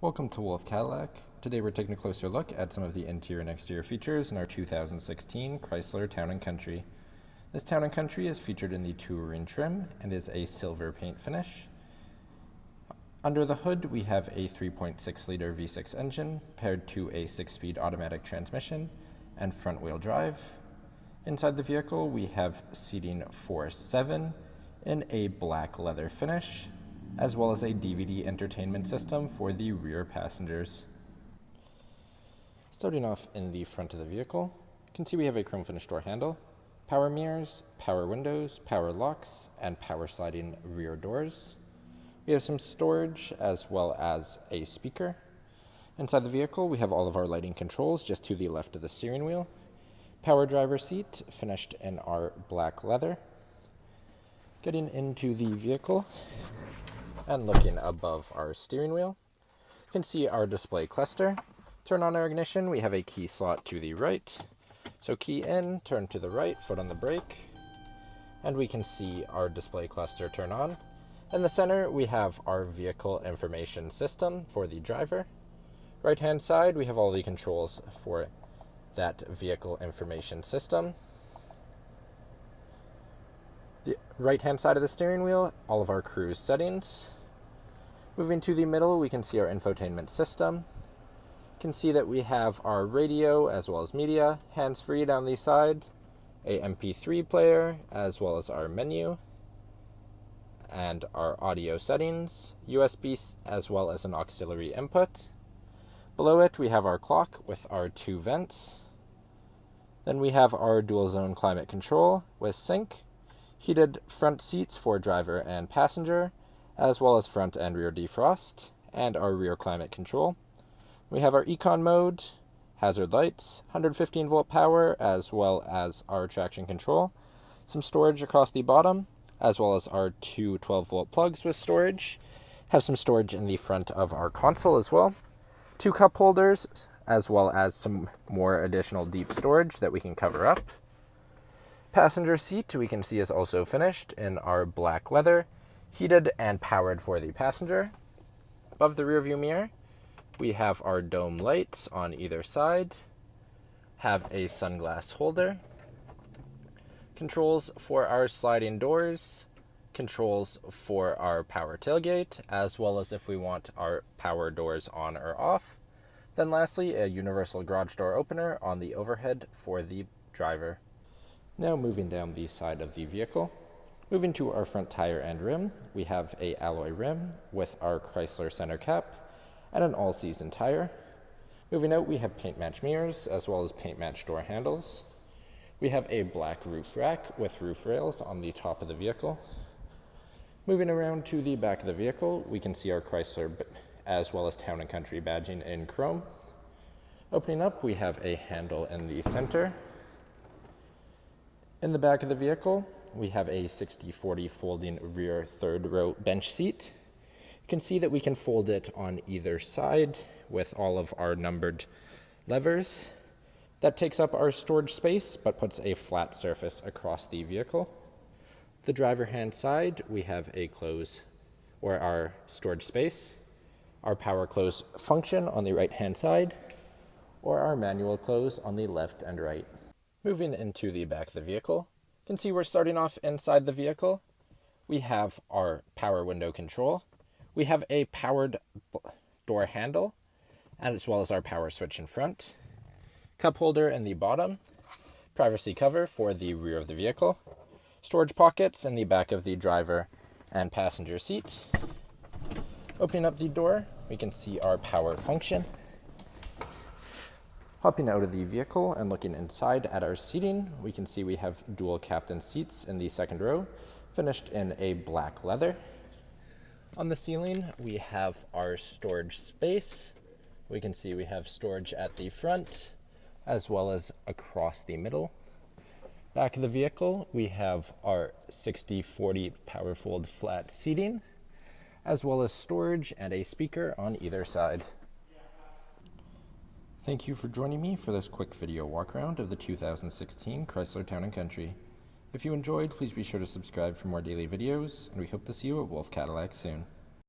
Welcome to Wolfe Cadillac. Today we're taking a closer look at some of the interior and exterior features in our 2016 Chrysler Town & Country. This Town & Country is featured in the touring trim and is a silver paint finish. Under the hood we have a 3.6-liter V6 engine paired to a 6-speed automatic transmission and front-wheel drive. Inside the vehicle we have seating for 7 in a black leather finish, as well as a DVD entertainment system for the rear passengers. Starting off in the front of the vehicle, you can see we have a chrome finish door handle, power mirrors, power windows, power locks, and power sliding rear doors. We have some storage as well as a speaker. Inside the vehicle we have all of our lighting controls just to the left of the steering wheel. Power driver seat finished in our black leather. Getting into the vehicle and looking above our steering wheel, you can see our display cluster. Turn on our ignition, we have a key slot to the right. So key in, turn to the right, foot on the brake, and we can see our display cluster turn on. In the center, we have our vehicle information system for the driver. Right hand side, we have all the controls for that vehicle information system. The right hand side of the steering wheel, all of our cruise settings. Moving to the middle, we can see our infotainment system. You can see that we have our radio as well as media, hands-free down the side, a MP3 player as well as our menu, and our audio settings, USB as well as an auxiliary input. Below it we have our clock with our 2 vents. Then we have our dual zone climate control with sync, heated front seats for driver and passenger, as well as front and rear defrost, and our rear climate control. We have our econ mode, hazard lights, 115 volt power, as well as our traction control, some storage across the bottom, as well as our 2 12 volt plugs with storage. Have some storage in the front of our console as well. 2 cup holders, as well as some more additional deep storage that we can cover up. Passenger seat we can see is also finished in our black leather, heated and powered for the passenger. Above the rear view mirror, we have our dome lights on either side, have a sunglass holder, controls for our sliding doors, controls for our power tailgate, as well as if we want our power doors on or off. Then lastly, a universal garage door opener on the overhead for the driver. Now moving down the side of the vehicle, moving to our front tire and rim, we have a alloy rim with our Chrysler center cap and an all-season tire. Moving out, we have paint match mirrors as well as paint match door handles. We have a black roof rack with roof rails on the top of the vehicle. Moving around to the back of the vehicle, we can see our Chrysler as well as Town & Country badging in chrome. Opening up, we have a handle in the center. In the back of the vehicle, we have a 60/40 folding rear third row bench seat. You can see that we can fold it on either side with all of our numbered levers. That takes up our storage space but puts a flat surface across the vehicle. The driver hand side, we have a close or our storage space, our power close function on the right hand side, or our manual close on the left and right. Moving into the back of the vehicle, you can see we're starting off inside the vehicle. We have our power window control. We have a powered door handle, as well as our power switch in front. Cup holder in the bottom. Privacy cover for the rear of the vehicle. Storage pockets in the back of the driver and passenger seats. Opening up the door, we can see our power function. Hopping out of the vehicle and looking inside at our seating, we can see we have dual captain seats in the second row, finished in a black leather. On the ceiling, we have our storage space. We can see we have storage at the front, as well as across the middle. Back of the vehicle, we have our 60/40 power fold flat seating, as well as storage and a speaker on either side. Thank you for joining me for this quick video walk around of the 2016 Chrysler Town & Country. If you enjoyed, please be sure to subscribe for more daily videos, and we hope to see you at Wolfe Cadillac soon.